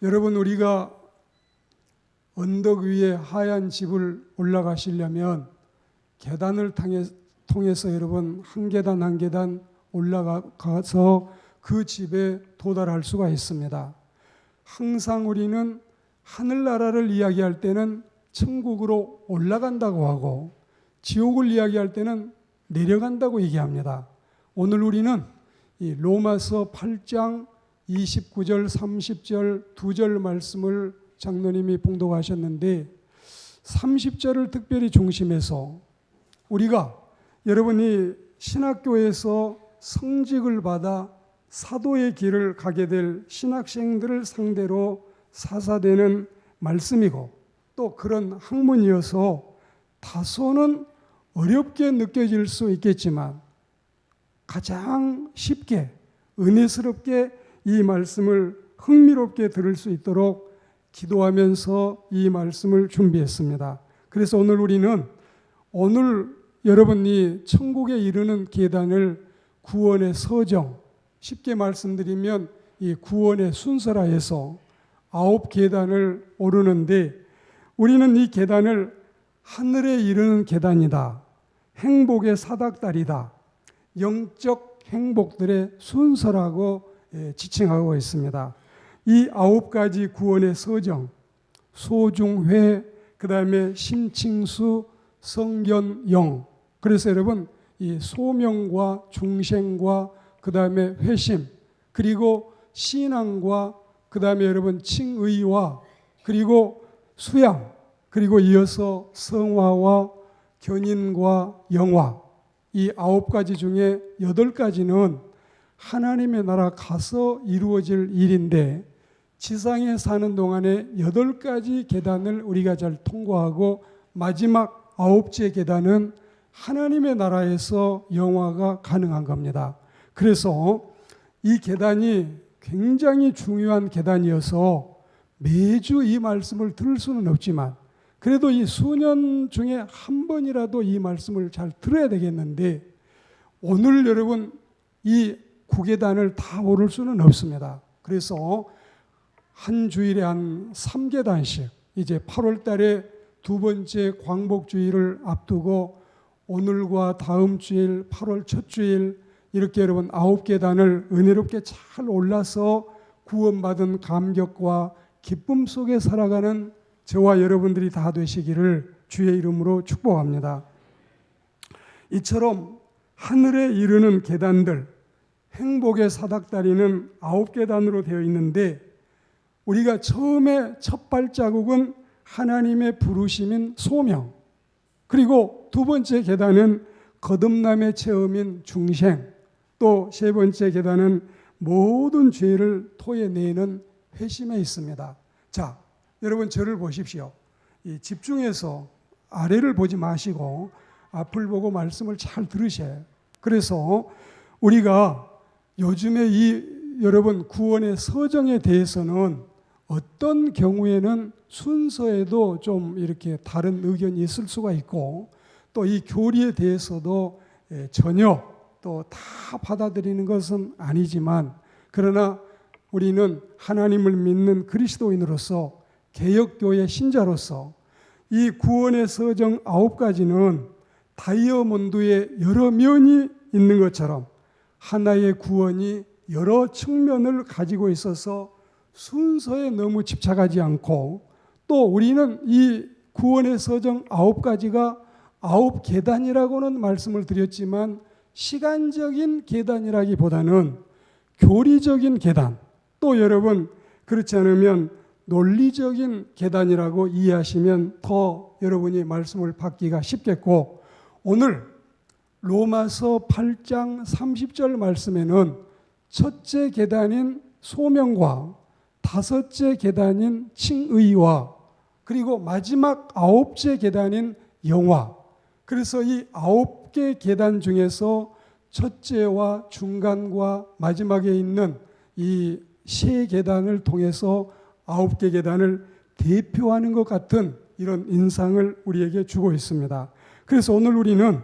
여러분, 우리가 언덕 위에 하얀 집을 올라가시려면 계단을 통해서 여러분 한 계단 한 계단 올라가서 그 집에 도달할 수가 있습니다. 항상 우리는 하늘나라를 이야기할 때는 천국으로 올라간다고 하고 지옥을 이야기할 때는 내려간다고 얘기합니다. 오늘 우리는 이 로마서 8장 29절 30절 두 절 말씀을 장로님이 봉독하셨는데 30절을 특별히 중심해서 우리가 여러분이 신학교에서 성직을 받아 사도의 길을 가게 될 신학생들을 상대로 사사되는 말씀이고 또 그런 학문이어서 다소는 어렵게 느껴질 수 있겠지만 가장 쉽게 은혜스럽게 이 말씀을 흥미롭게 들을 수 있도록 기도하면서 이 말씀을 준비했습니다. 그래서 오늘 우리는 여러분이 천국에 이르는 계단을 구원의 서정, 쉽게 말씀드리면 이 구원의 순서라 해서 9계단을 오르는데 우리는 이 계단을 하늘에 이르는 계단이다, 행복의 사닥다리다, 영적 행복들의 순서라고 지칭하고 있습니다. 이 9가지 구원의 서정, 소중회, 그 다음에 심칭수, 성견영. 그래서 여러분 이 소명과 중생과 그 다음에 회심, 그리고 신앙과 그 다음에 여러분 칭의와 그리고 수양, 그리고 이어서 성화와 견인과 영화, 이 9가지 중에 8가지는 하나님의 나라 가서 이루어질 일인데 지상에 사는 동안에 8가지 계단을 우리가 잘 통과하고 마지막 9째 계단은 하나님의 나라에서 영화가 가능한 겁니다. 그래서 이 계단이 굉장히 중요한 계단이어서 매주 이 말씀을 들을 수는 없지만 그래도 이 수년 중에 한 번이라도 이 말씀을 잘 들어야 되겠는데 오늘 여러분 이 9계단을 다 오를 수는 없습니다. 그래서 한 주일에 한 3계단씩 이제 8월 달에 두 번째 광복주일을 앞두고 오늘과 다음 주일 8월 첫 주일 이렇게 여러분 9계단을 은혜롭게 잘 올라서 구원받은 감격과 기쁨 속에 살아가는 저와 여러분들이 다 되시기를 주의 이름으로 축복합니다. 이처럼 하늘에 이르는 계단들, 행복의 사닥다리는 9계단으로 되어 있는데 우리가 처음에 첫 발자국은 하나님의 부르심인 소명, 그리고 두 번째 계단은 거듭남의 체험인 중생, 또 세 번째 계단은 모든 죄를 토해내는 회심에 있습니다. 자, 여러분 저를 보십시오. 집중해서 아래를 보지 마시고 앞을 보고 말씀을 잘 들으셔요. 그래서 우리가 요즘에 여러분 구원의 서정에 대해서는 어떤 경우에는 순서에도 좀 이렇게 다른 의견이 있을 수가 있고 또 이 교리에 대해서도 전혀 또 다 받아들이는 것은 아니지만 그러나 우리는 하나님을 믿는 그리스도인으로서 개혁교회 신자로서 이 구원의 서정 9가지는 다이아몬드의 여러 면이 있는 것처럼 하나의 구원이 여러 측면을 가지고 있어서 순서에 너무 집착하지 않고 또 우리는 이 구원의 서정 9가지가 9계단이라고는 말씀을 드렸지만 시간적인 계단이라기보다는 교리적인 계단, 또 여러분 그렇지 않으면 논리적인 계단이라고 이해하시면 더 여러분이 말씀을 받기가 쉽겠고 오늘 로마서 8장 30절 말씀에는 첫째 계단인 소명과 다섯째 계단인 칭의와 그리고 마지막 9째 계단인 영화, 그래서 이 9개 계단 중에서 첫째와 중간과 마지막에 있는 이 세 계단을 통해서 9개 계단을 대표하는 것 같은 이런 인상을 우리에게 주고 있습니다. 그래서 오늘 우리는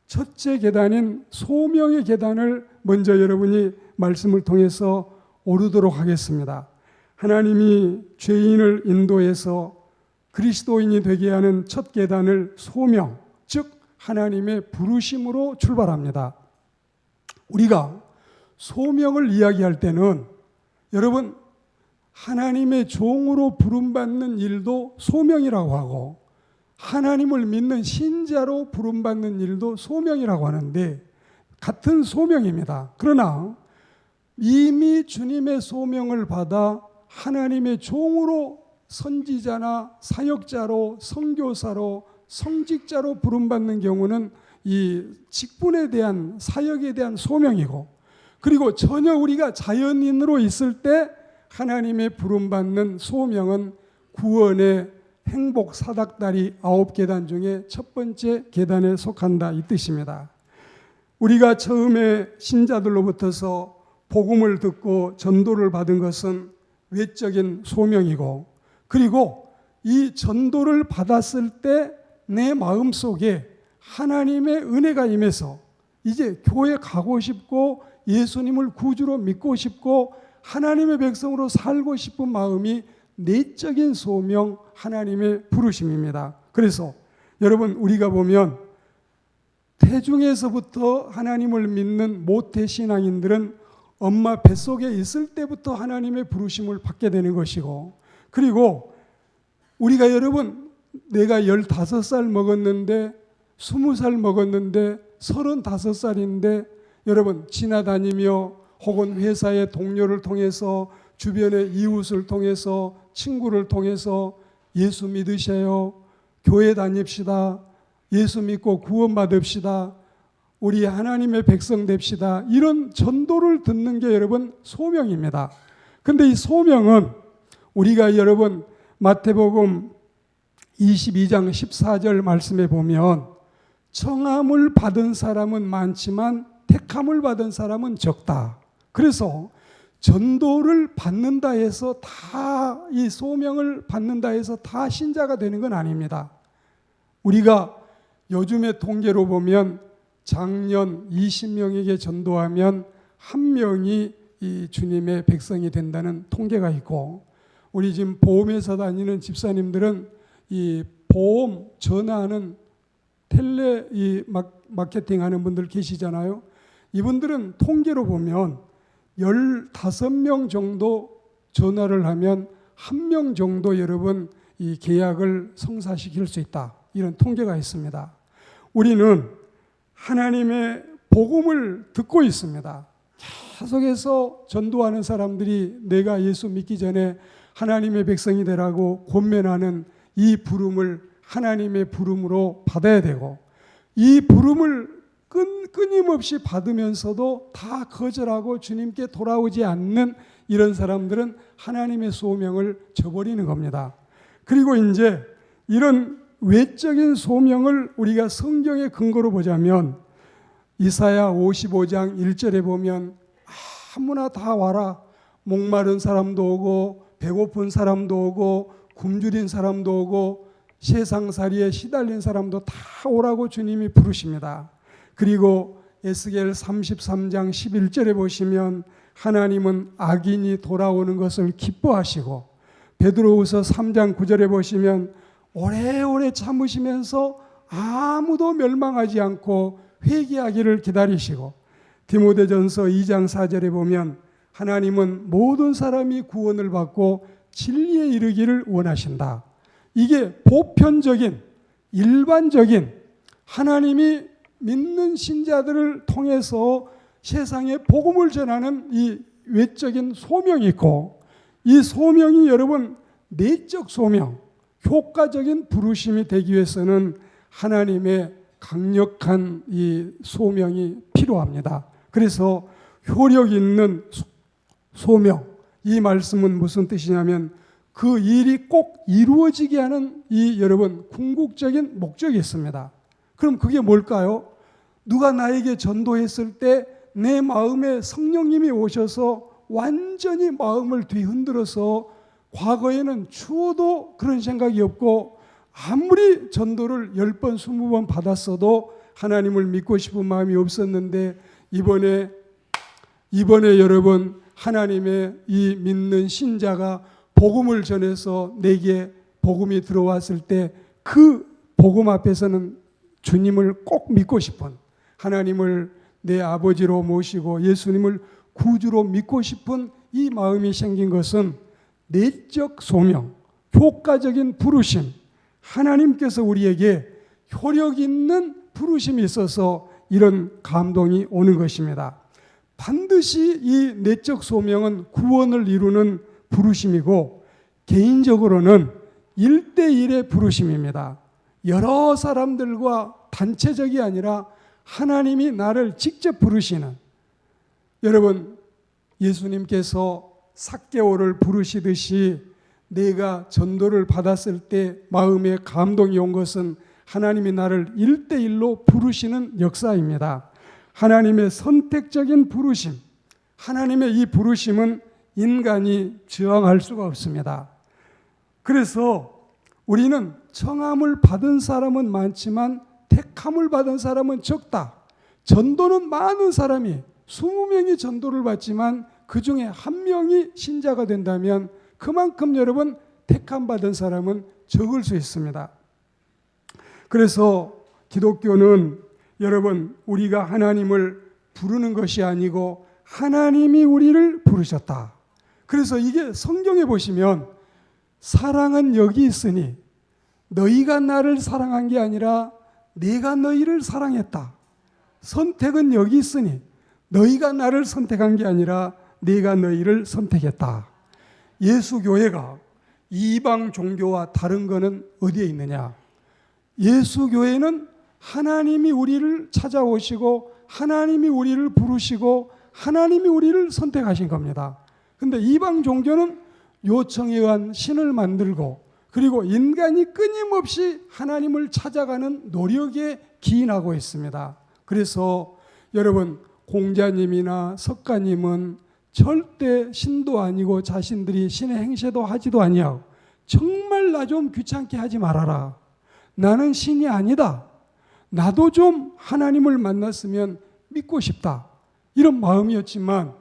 첫째 계단인 소명의 계단을 먼저 여러분이 말씀을 통해서 오르도록 하겠습니다. 하나님이 죄인을 인도해서 그리스도인이 되게 하는 첫 계단을 소명, 즉 하나님의 부르심으로 출발합니다. 우리가 소명을 이야기할 때는 여러분, 하나님의 종으로 부름받는 일도 소명이라고 하고 하나님을 믿는 신자로 부름받는 일도 소명이라고 하는데 같은 소명입니다. 그러나 이미 주님의 소명을 받아 하나님의 종으로 선지자나 사역자로 선교사로 성직자로 부름받는 경우는 이 직분에 대한 사역에 대한 소명이고, 그리고 전혀 우리가 자연인으로 있을 때 하나님의 부름받는 소명은 구원의 행복 사닥다리 9계단 중에 첫 번째 계단에 속한다, 이 뜻입니다. 우리가 처음에 신자들로부터서 복음을 듣고 전도를 받은 것은 외적인 소명이고, 그리고 이 전도를 받았을 때 내 마음속에 하나님의 은혜가 임해서 이제 교회 가고 싶고 예수님을 구주로 믿고 싶고 하나님의 백성으로 살고 싶은 마음이 내적인 소명, 하나님의 부르심입니다. 그래서 여러분, 우리가 보면 태중에서부터 하나님을 믿는 모태신앙인들은 엄마 뱃속에 있을 때부터 하나님의 부르심을 받게 되는 것이고, 그리고 우리가 여러분, 내가 15살 먹었는데 20살 먹었는데 35살인데 여러분, 지나다니며 혹은 회사의 동료를 통해서 주변의 이웃을 통해서 친구를 통해서 예수 믿으세요, 교회 다닙시다, 예수 믿고 구원받읍시다, 우리 하나님의 백성 됩시다, 이런 전도를 듣는 게 여러분 소명입니다. 근데 이 소명은 우리가 여러분 마태복음 22장 14절 말씀에 보면 청함을 받은 사람은 많지만 택함을 받은 사람은 적다. 그래서 전도를 받는다 해서 다, 이 소명을 받는다 해서 다 신자가 되는 건 아닙니다. 우리가 요즘의 통계로 보면 작년 20명에게 전도하면 1명이 이 주님의 백성이 된다는 통계가 있고, 우리 지금 보험회사 다니는 집사님들은 이 보험 전화하는 텔레 이 마케팅 하는 분들 계시잖아요. 이분들은 통계로 보면 15명 정도 전화를 하면 1명 정도 여러분 이 계약을 성사시킬 수 있다, 이런 통계가 있습니다. 우리는 하나님의 복음을 듣고 있습니다. 계속해서 전도하는 사람들이 내가 예수 믿기 전에 하나님의 백성이 되라고 권면하는 이 부름을 하나님의 부름으로 받아야 되고, 이 부름을 끊임없이 받으면서도 다 거절하고 주님께 돌아오지 않는 이런 사람들은 하나님의 소명을 저버리는 겁니다. 그리고 이제 이런 외적인 소명을 우리가 성경의 근거로 보자면 이사야 55장 1절에 보면 아무나 다 와라, 목마른 사람도 오고 배고픈 사람도 오고 굶주린 사람도 오고 세상살이에 시달린 사람도 다 오라고 주님이 부르십니다. 그리고 에스겔 33장 11절에 보시면 하나님은 악인이 돌아오는 것을 기뻐하시고, 베드로후서 3장 9절에 보시면 오래오래 참으시면서 아무도 멸망하지 않고 회개하기를 기다리시고, 디모데전서 2장 4절에 보면 하나님은 모든 사람이 구원을 받고 진리에 이르기를 원하신다. 이게 보편적인 일반적인 하나님이 믿는 신자들을 통해서 세상에 복음을 전하는 이 외적인 소명이 있고, 이 소명이 여러분 내적 소명, 효과적인 부르심이 되기 위해서는 하나님의 강력한 이 소명이 필요합니다. 그래서 효력 있는 소명, 이 말씀은 무슨 뜻이냐면 그 일이 꼭 이루어지게 하는 이 여러분 궁극적인 목적이 있습니다. 그럼 그게 뭘까요? 누가 나에게 전도했을 때 내 마음에 성령님이 오셔서 완전히 마음을 뒤흔들어서, 과거에는 추워도 그런 생각이 없고 아무리 전도를 10번 20번 받았어도 하나님을 믿고 싶은 마음이 없었는데 이번에 여러분 하나님의 이 믿는 신자가 복음을 전해서 내게 복음이 들어왔을 때 그 복음 앞에서는 주님을 꼭 믿고 싶은, 하나님을 내 아버지로 모시고 예수님을 구주로 믿고 싶은 이 마음이 생긴 것은 내적 소명, 효과적인 부르심, 하나님께서 우리에게 효력 있는 부르심이 있어서 이런 감동이 오는 것입니다. 반드시 이 내적 소명은 구원을 이루는 부르심이고, 개인적으로는 1대1의 부르심입니다. 여러 사람들과 단체적이 아니라 하나님이 나를 직접 부르시는, 여러분 예수님께서 삭개오를 부르시듯이 내가 전도를 받았을 때 마음에 감동이 온 것은 하나님이 나를 1대1로 부르시는 역사입니다. 하나님의 선택적인 부르심, 하나님의 이 부르심은 인간이 저항할 수가 없습니다. 그래서 우리는 청함을 받은 사람은 많지만 택함을 받은 사람은 적다. 전도는 많은 사람이 20명이 전도를 받지만 그 중에 한 명이 신자가 된다면 그만큼 여러분 택함 받은 사람은 적을 수 있습니다. 그래서 기독교는 여러분 우리가 하나님을 부르는 것이 아니고 하나님이 우리를 부르셨다. 그래서 이게 성경에 보시면 사랑은 여기 있으니 너희가 나를 사랑한 게 아니라 내가 너희를 사랑했다. 선택은 여기 있으니 너희가 나를 선택한 게 아니라 내가 너희를 선택했다. 예수교회가 이방 종교와 다른 거는 어디에 있느냐? 예수교회는 하나님이 우리를 찾아오시고 하나님이 우리를 부르시고 하나님이 우리를 선택하신 겁니다. 근데 이방 종교는 요청에 의한 신을 만들고 그리고 인간이 끊임없이 하나님을 찾아가는 노력에 기인하고 있습니다. 그래서 여러분 공자님이나 석가님은 절대 신도 아니고 자신들이 신의 행세도 하지도 아니하고 정말 나 좀 귀찮게 하지 말아라. 나는 신이 아니다. 나도 좀 하나님을 만났으면 믿고 싶다. 이런 마음이었지만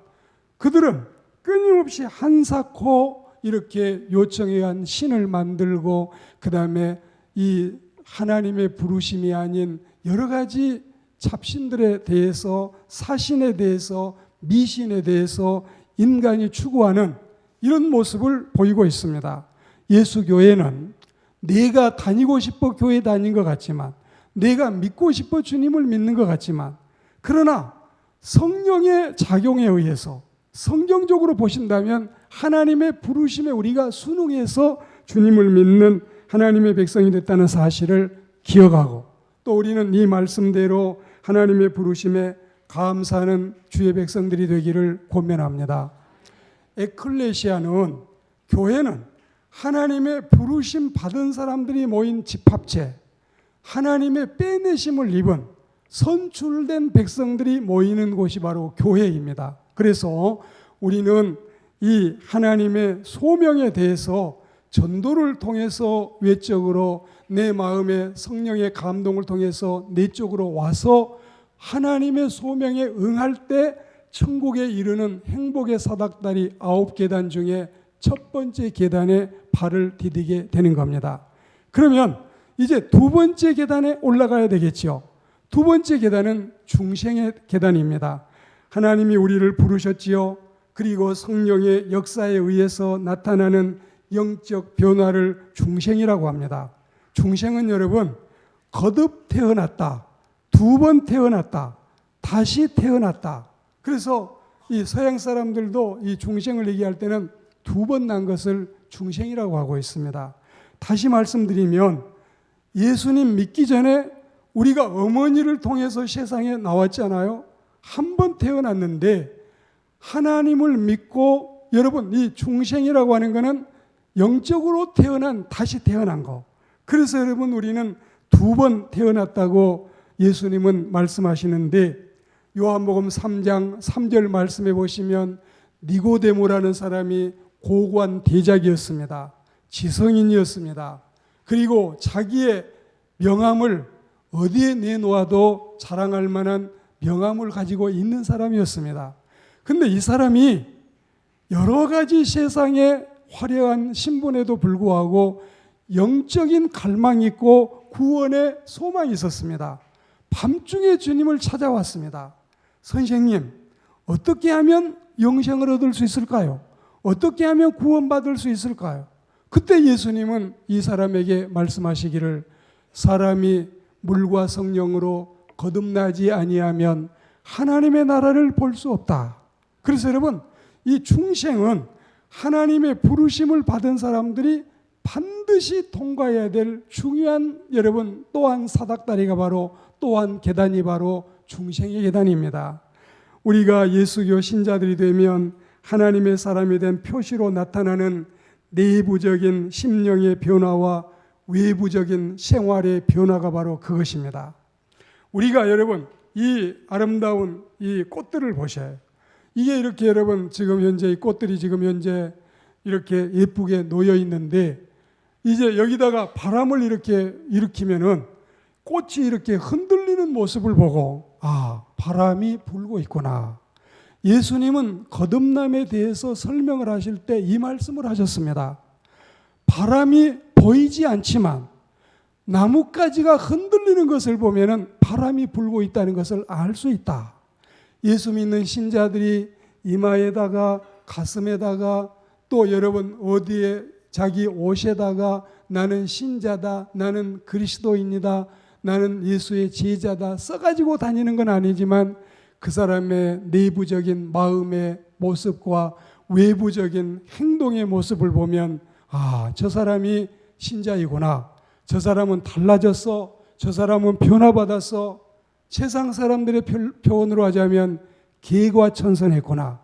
그들은 끊임없이 한사코 이렇게 요청에 의한 신을 만들고 그 다음에 이 하나님의 부르심이 아닌 여러 가지 잡신들에 대해서 사신에 대해서 미신에 대해서 인간이 추구하는 이런 모습을 보이고 있습니다. 예수교회는 내가 다니고 싶어 교회 다닌 것 같지만 내가 믿고 싶어 주님을 믿는 것 같지만 그러나 성령의 작용에 의해서 성경적으로 보신다면 하나님의 부르심에 우리가 순응해서 주님을 믿는 하나님의 백성이 됐다는 사실을 기억하고 또 우리는 이 말씀대로 하나님의 부르심에 감사하는 주의 백성들이 되기를 권면합니다. 에클레시아는 교회는 하나님의 부르심 받은 사람들이 모인 집합체, 하나님의 빼내심을 입은 선출된 백성들이 모이는 곳이 바로 교회입니다. 그래서 우리는 이 하나님의 소명에 대해서 전도를 통해서 외적으로 내 마음의 성령의 감동을 통해서 내적으로 와서 하나님의 소명에 응할 때 천국에 이르는 행복의 사닥다리 9계단 중에 첫 번째 계단에 발을 디디게 되는 겁니다. 그러면 이제 두 번째 계단에 올라가야 되겠죠. 두 번째 계단은 중생의 계단입니다. 하나님이 우리를 부르셨지요. 그리고 성령의 역사에 의해서 나타나는 영적 변화를 중생이라고 합니다. 중생은 여러분 거듭 태어났다, 두 번 태어났다, 다시 태어났다. 그래서 이 서양 사람들도 이 중생을 얘기할 때는 두 번 난 것을 중생이라고 하고 있습니다. 다시 말씀드리면 예수님 믿기 전에 우리가 어머니를 통해서 세상에 나왔잖아요. 한 번 태어났는데 하나님을 믿고 여러분 이 중생이라고 하는 것은 영적으로 태어난 다시 태어난 거. 그래서 여러분 우리는 두 번 태어났다고 예수님은 말씀하시는데 요한복음 3장 3절 말씀해 보시면 니고데모라는 사람이 고관 대작이었습니다. 지성인이었습니다. 그리고 자기의 명함을 어디에 내놓아도 자랑할 만한 명함을 가지고 있는 사람이었습니다. 근데 이 사람이 여러 가지 세상의 화려한 신분에도 불구하고 영적인 갈망이 있고 구원의 소망이 있었습니다. 밤중에 주님을 찾아왔습니다. 선생님, 어떻게 하면 영생을 얻을 수 있을까요? 어떻게 하면 구원받을 수 있을까요? 그때 예수님은 이 사람에게 말씀하시기를, 사람이 물과 성령으로 거듭나지 아니하면 하나님의 나라를 볼 수 없다. 그래서 여러분, 이 중생은 하나님의 부르심을 받은 사람들이 반드시 통과해야 될 중요한, 여러분, 또한 사닥다리가 바로, 또한 계단이 바로 중생의 계단입니다. 우리가 예수교 신자들이 되면 하나님의 사람이 된 표시로 나타나는 내부적인 심령의 변화와 외부적인 생활의 변화가 바로 그것입니다. 우리가 여러분, 이 아름다운 이 꽃들을 보셔요. 이게 이렇게 여러분, 지금 현재 이 꽃들이 지금 현재 이렇게 예쁘게 놓여 있는데, 이제 여기다가 바람을 이렇게 일으키면은 꽃이 이렇게 흔들리는 모습을 보고, 아, 바람이 불고 있구나. 예수님은 거듭남에 대해서 설명을 하실 때 이 말씀을 하셨습니다. 바람이 보이지 않지만 나뭇가지가 흔들리는 것을 보면은 바람이 불고 있다는 것을 알 수 있다. 예수 믿는 신자들이 이마에다가 가슴에다가 또 여러분 어디에 자기 옷에다가 나는 신자다, 나는 그리스도인이다, 나는 예수의 제자다 써가지고 다니는 건 아니지만 그 사람의 내부적인 마음의 모습과 외부적인 행동의 모습을 보면, 아, 저 사람이 신자이구나, 저 사람은 달라졌어, 저 사람은 변화받았어, 세상 사람들의 표현으로 하자면 개과천선했구나.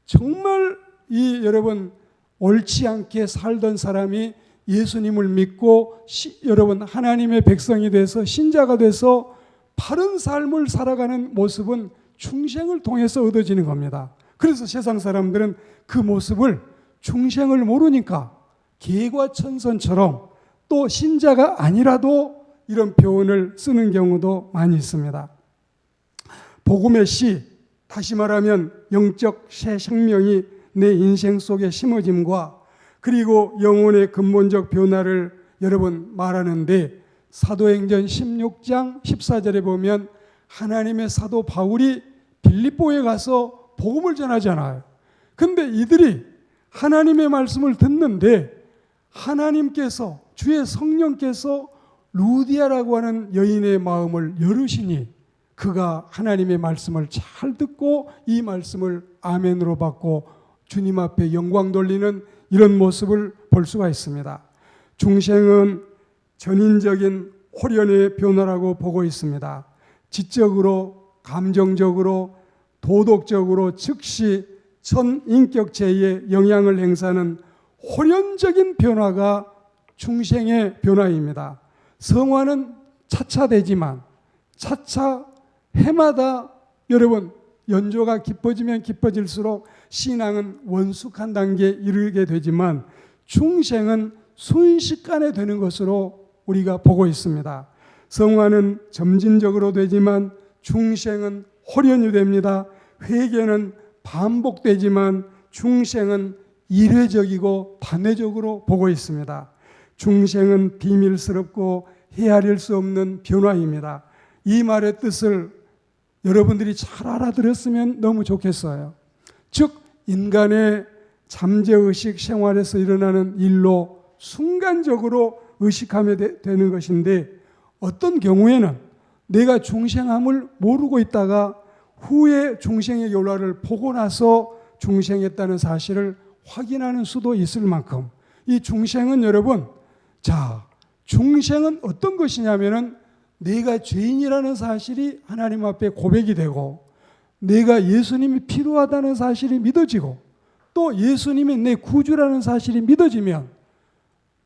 정말 이 여러분 옳지 않게 살던 사람이 예수님을 믿고 여러분 하나님의 백성이 돼서 신자가 돼서 바른 삶을 살아가는 모습은 중생을 통해서 얻어지는 겁니다. 그래서 세상 사람들은 그 모습을, 중생을 모르니까 개과천선처럼 또 신자가 아니라도 이런 표현을 쓰는 경우도 많이 있습니다. 복음의 씨, 다시 말하면 영적 새 생명이 내 인생 속에 심어짐과 그리고 영혼의 근본적 변화를 여러분 말하는데, 사도행전 16장 14절에 보면 하나님의 사도 바울이 빌립보에 가서 복음을 전하잖아요. 근데 이들이 하나님의 말씀을 듣는데 하나님께서, 주의 성령께서 루디아라고 하는 여인의 마음을 열으시니 그가 하나님의 말씀을 잘 듣고 이 말씀을 아멘으로 받고 주님 앞에 영광 돌리는 이런 모습을 볼 수가 있습니다. 중생은 전인적인 호련의 변화라고 보고 있습니다. 지적으로, 감정적으로, 도덕적으로 즉시 전인격체에 영향을 행사하는 호련적인 변화가 중생의 변화입니다. 성화는 차차 되지만 차차 해마다 여러분 연조가 깊어지면 깊어질수록 신앙은 원숙한 단계에 이르게 되지만 중생은 순식간에 되는 것으로 우리가 보고 있습니다. 성화는 점진적으로 되지만 중생은 호련이 됩니다. 회개는 반복되지만 중생은 일회적이고 단회적으로 보고 있습니다. 중생은 비밀스럽고 헤아릴 수 없는 변화입니다. 이 말의 뜻을 여러분들이 잘 알아들었으면 너무 좋겠어요. 즉 인간의 잠재의식 생활에서 일어나는 일로 순간적으로 의식하게 되는 것인데, 어떤 경우에는 내가 중생함을 모르고 있다가 후에 중생의 결과를 보고 나서 중생했다는 사실을 확인하는 수도 있을 만큼, 이 중생은 여러분, 자, 중생은 어떤 것이냐면은 내가 죄인이라는 사실이 하나님 앞에 고백이 되고, 내가 예수님이 필요하다는 사실이 믿어지고, 또 예수님이 내 구주라는 사실이 믿어지면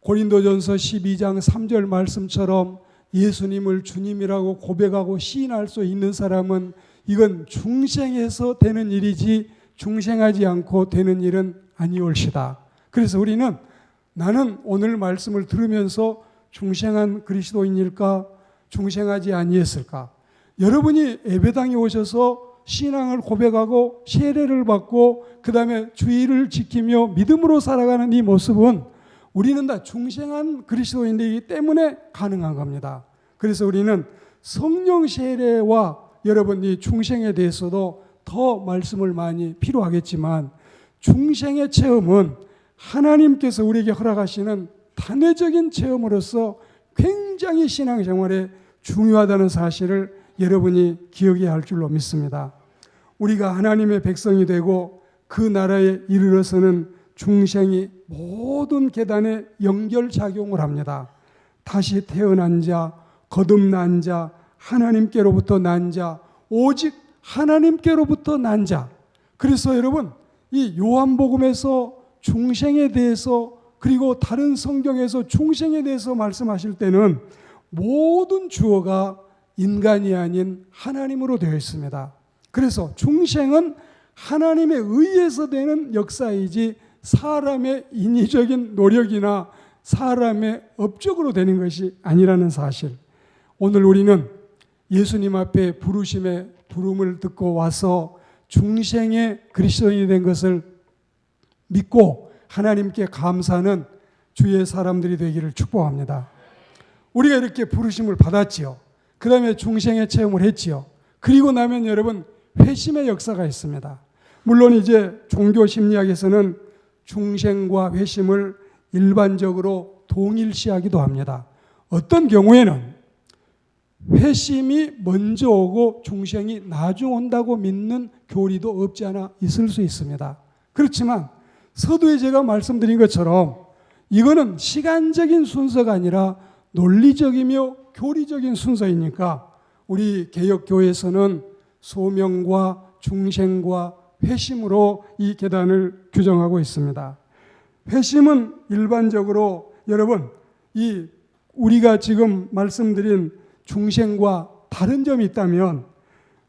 고린도전서 12장 3절 말씀처럼 예수님을 주님이라고 고백하고 시인할 수 있는 사람은 이건 중생에서 되는 일이지 중생하지 않고 되는 일은 아니올시다. 그래서 우리는, 나는 오늘 말씀을 들으면서 중생한 그리스도인일까, 중생하지 아니했을까? 여러분이 예배당에 오셔서 신앙을 고백하고 세례를 받고 그 다음에 주의를 지키며 믿음으로 살아가는 이 모습은 우리는 다 중생한 그리스도인이기 때문에 가능한 겁니다. 그래서 우리는 성령 세례와 여러분 이 중생에 대해서도 더 말씀을 많이 필요하겠지만, 중생의 체험은 하나님께서 우리에게 허락하시는 단회적인 체험으로서 굉장히 신앙생활에 중요하다는 사실을 여러분이 기억해야 할 줄로 믿습니다. 우리가 하나님의 백성이 되고 그 나라에 이르러서는 중생이 모든 계단에 연결작용을 합니다. 다시 태어난 자, 거듭난 자, 하나님께로부터 난 자, 오직 하나님께로부터 난 자. 그래서 여러분 이 요한복음에서 중생에 대해서 그리고 다른 성경에서 중생에 대해서 말씀하실 때는 모든 주어가 인간이 아닌 하나님으로 되어 있습니다. 그래서 중생은 하나님에 의해서 되는 역사이지 사람의 인위적인 노력이나 사람의 업적으로 되는 것이 아니라는 사실. 오늘 우리는 예수님 앞에 부르심의 부름을 듣고 와서 중생의 그리스도인이 된 것을 믿고 하나님께 감사하는 주의 사람들이 되기를 축복합니다. 우리가 이렇게 부르심을 받았지요. 그 다음에 중생의 체험을 했지요. 그리고 나면 여러분 회심의 역사가 있습니다. 물론 이제 종교 심리학에서는 중생과 회심을 일반적으로 동일시하기도 합니다. 어떤 경우에는 회심이 먼저 오고 중생이 나중 온다고 믿는 교리도 없지 않아 있을 수 있습니다. 그렇지만 서두에 제가 말씀드린 것처럼 이거는 시간적인 순서가 아니라 논리적이며 교리적인 순서이니까 우리 개혁교회에서는 소명과 중생과 회심으로 이 계단을 규정하고 있습니다. 회심은 일반적으로 여러분 이 우리가 지금 말씀드린 중생과 다른 점이 있다면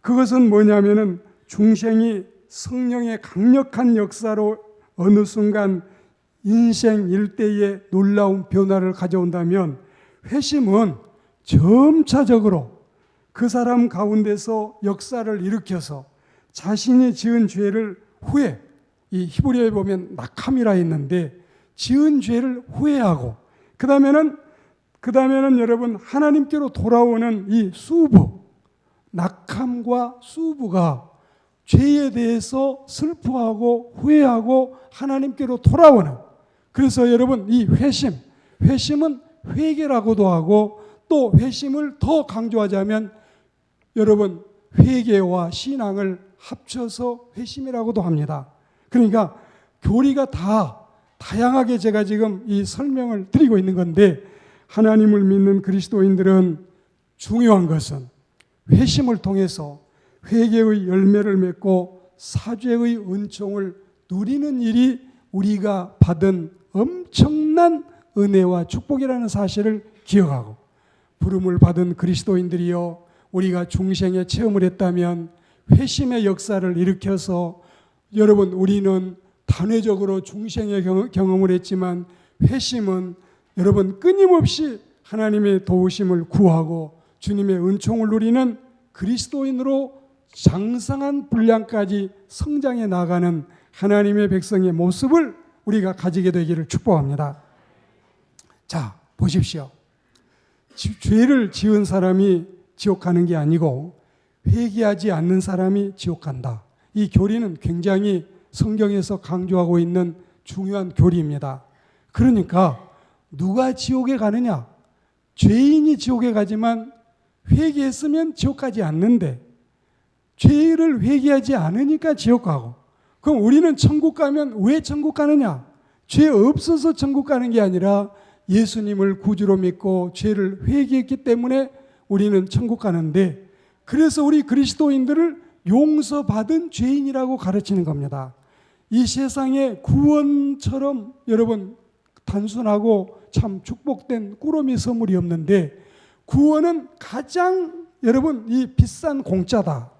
그것은 뭐냐면은 중생이 성령의 강력한 역사로 어느 순간 인생 일대에 놀라운 변화를 가져온다면, 회심은 점차적으로 그 사람 가운데서 역사를 일으켜서 자신이 지은 죄를 후회, 이 히브리어에 보면 낙함이라 했는데 지은 죄를 후회하고 그 다음에는 여러분 하나님께로 돌아오는 이 수부, 낙함과 수부가 죄에 대해서 슬퍼하고 후회하고 하나님께로 돌아오는, 그래서 여러분 이 회심은 회개라고도 하고 또 회심을 더 강조하자면 여러분 회개와 신앙을 합쳐서 회심이라고도 합니다. 그러니까 교리가 다 다양하게 제가 지금 이 설명을 드리고 있는 건데, 하나님을 믿는 그리스도인들은 중요한 것은 회심을 통해서 회개의 열매를 맺고 사죄의 은총을 누리는 일이 우리가 받은 엄청난 은혜와 축복이라는 사실을 기억하고, 부름을 받은 그리스도인들이여 우리가 중생의 체험을 했다면 회심의 역사를 일으켜서 여러분 우리는 단회적으로 중생의 경험을 했지만 회심은 여러분 끊임없이 하나님의 도우심을 구하고 주님의 은총을 누리는 그리스도인으로 장성한 분량까지 성장해 나가는 하나님의 백성의 모습을 우리가 가지게 되기를 축복합니다. 자, 보십시오. 죄를 지은 사람이 지옥 가는 게 아니고 회개하지 않는 사람이 지옥 간다. 이 교리는 굉장히 성경에서 강조하고 있는 중요한 교리입니다. 그러니까 누가 지옥에 가느냐? 죄인이 지옥에 가지만 회개했으면 지옥 가지 않는데 죄를 회개하지 않으니까 지옥 가고, 그럼 우리는 천국 가면 왜 천국 가느냐? 죄 없어서 천국 가는 게 아니라 예수님을 구주로 믿고 죄를 회개했기 때문에 우리는 천국 가는데, 그래서 우리 그리스도인들을 용서받은 죄인이라고 가르치는 겁니다. 이 세상에 구원처럼 여러분 단순하고 참 축복된 꾸러미 선물이 없는데, 구원은 가장 여러분 이 비싼 공짜다.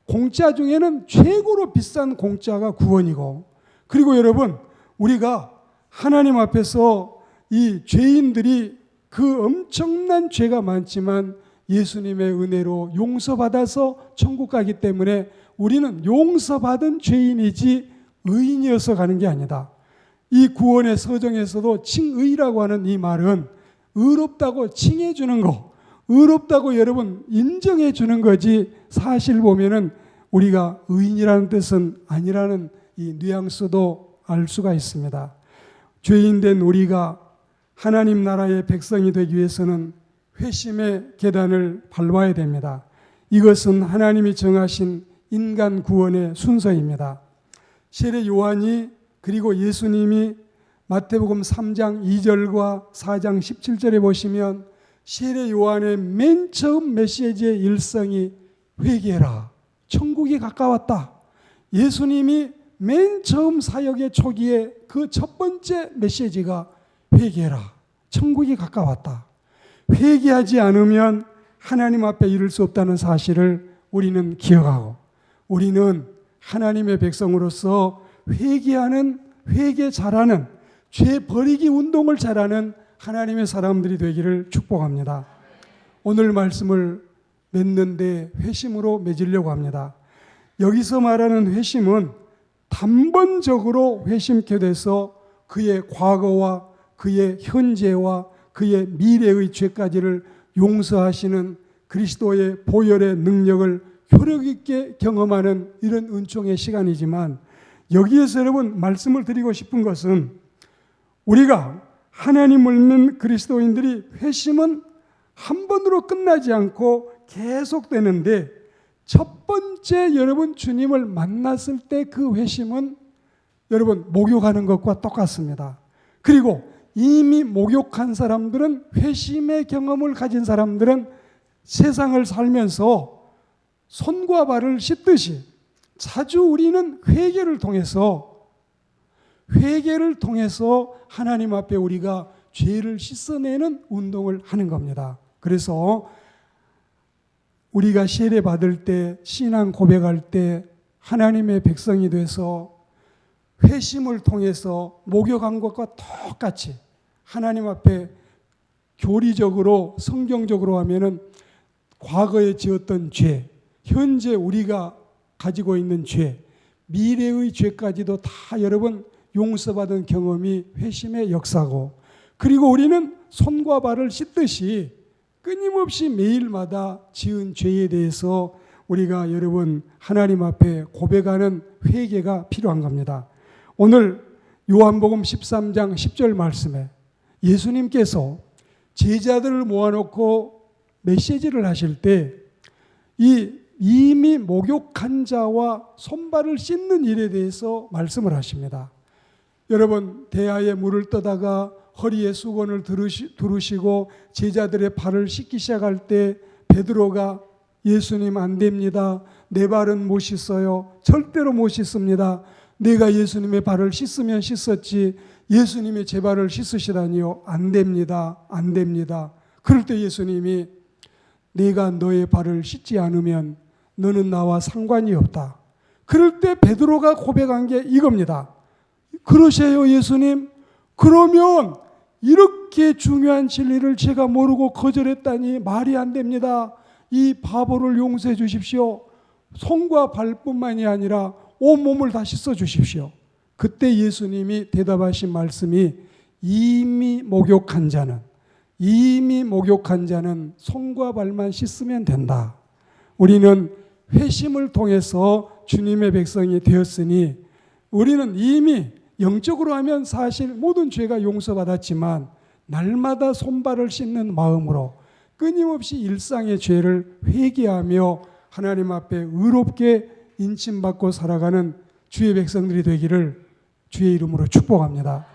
공짜 중에는 최고로 비싼 공짜가 구원이고, 그리고 여러분 우리가 하나님 앞에서 이 죄인들이 그 엄청난 죄가 많지만 예수님의 은혜로 용서받아서 천국 가기 때문에 우리는 용서받은 죄인이지 의인이어서 가는 게 아니다. 이 구원의 서정에서도 칭의라고 하는 이 말은 의롭다고 칭해 주는 거, 의롭다고 여러분 인정해 주는 거지, 사실 보면은 우리가 의인이라는 뜻은 아니라는 이 뉘앙스도 알 수가 있습니다. 죄인된 우리가 하나님 나라의 백성이 되기 위해서는 회심의 계단을 밟아야 됩니다. 이것은 하나님이 정하신 인간 구원의 순서입니다. 세례 요한이 그리고 예수님이 마태복음 3장 2절과 4장 17절에 보시면 세례 요한의 맨 처음 메시지의 일성이 회개해라, 천국이 가까웠다. 예수님이 맨 처음 사역의 초기에 그 첫 번째 메시지가 회개해라, 천국이 가까웠다. 회개하지 않으면 하나님 앞에 이를 수 없다는 사실을 우리는 기억하고, 우리는 하나님의 백성으로서 회개하는, 회개 잘하는, 죄 버리기 운동을 잘하는 하나님의 사람들이 되기를 축복합니다. 오늘 말씀을 맺는데 회심으로 맺으려고 합니다. 여기서 말하는 회심은 단번적으로 회심케 돼서 그의 과거와 그의 현재와 그의 미래의 죄까지를 용서하시는 그리스도의 보혈의 능력을 효력 있게 경험하는 이런 은총의 시간이지만, 여기에서 여러분 말씀을 드리고 싶은 것은 우리가 하나님을 믿는 그리스도인들이 회심은 한 번으로 끝나지 않고 계속되는데, 첫 번째 여러분 주님을 만났을 때 그 회심은 여러분 목욕하는 것과 똑같습니다. 그리고 이미 목욕한 사람들은, 회심의 경험을 가진 사람들은 세상을 살면서 손과 발을 씻듯이 자주 우리는 회개를 통해서 하나님 앞에 우리가 죄를 씻어내는 운동을 하는 겁니다. 그래서 우리가 세례 받을 때, 신앙 고백할 때 하나님의 백성이 돼서 회심을 통해서 목욕한 것과 똑같이 하나님 앞에 교리적으로 성경적으로 하면은 과거에 지었던 죄, 현재 우리가 가지고 있는 죄, 미래의 죄까지도 다 여러분 용서받은 경험이 회심의 역사고, 그리고 우리는 손과 발을 씻듯이 끊임없이 매일마다 지은 죄에 대해서 우리가 여러분 하나님 앞에 고백하는 회개가 필요한 겁니다. 오늘 요한복음 13장 10절 말씀에 예수님께서 제자들을 모아놓고 메시지를 하실 때 이미 목욕한 자와 손발을 씻는 일에 대해서 말씀을 하십니다. 여러분, 대야에 물을 떠다가 허리에 수건을 두르시고 제자들의 발을 씻기 시작할 때 베드로가 예수님 안 됩니다. 내 발은 못 씻어요. 절대로 못 씻습니다. 내가 예수님의 발을 씻으면 씻었지 예수님이 제 발을 씻으시다니요. 안 됩니다. 안 됩니다. 그럴 때 예수님이 내가 너의 발을 씻지 않으면 너는 나와 상관이 없다. 그럴 때 베드로가 고백한 게 이겁니다. 그러세요, 예수님? 그러면 이렇게 중요한 진리를 제가 모르고 거절했다니 말이 안 됩니다. 이 바보를 용서해 주십시오. 손과 발뿐만이 아니라 온몸을 다 씻어 주십시오. 그때 예수님이 대답하신 말씀이 이미 목욕한 자는 손과 발만 씻으면 된다. 우리는 회심을 통해서 주님의 백성이 되었으니 우리는 이미 영적으로 하면 사실 모든 죄가 용서받았지만 날마다 손발을 씻는 마음으로 끊임없이 일상의 죄를 회개하며 하나님 앞에 의롭게 인침받고 살아가는 주의 백성들이 되기를 주의 이름으로 축복합니다.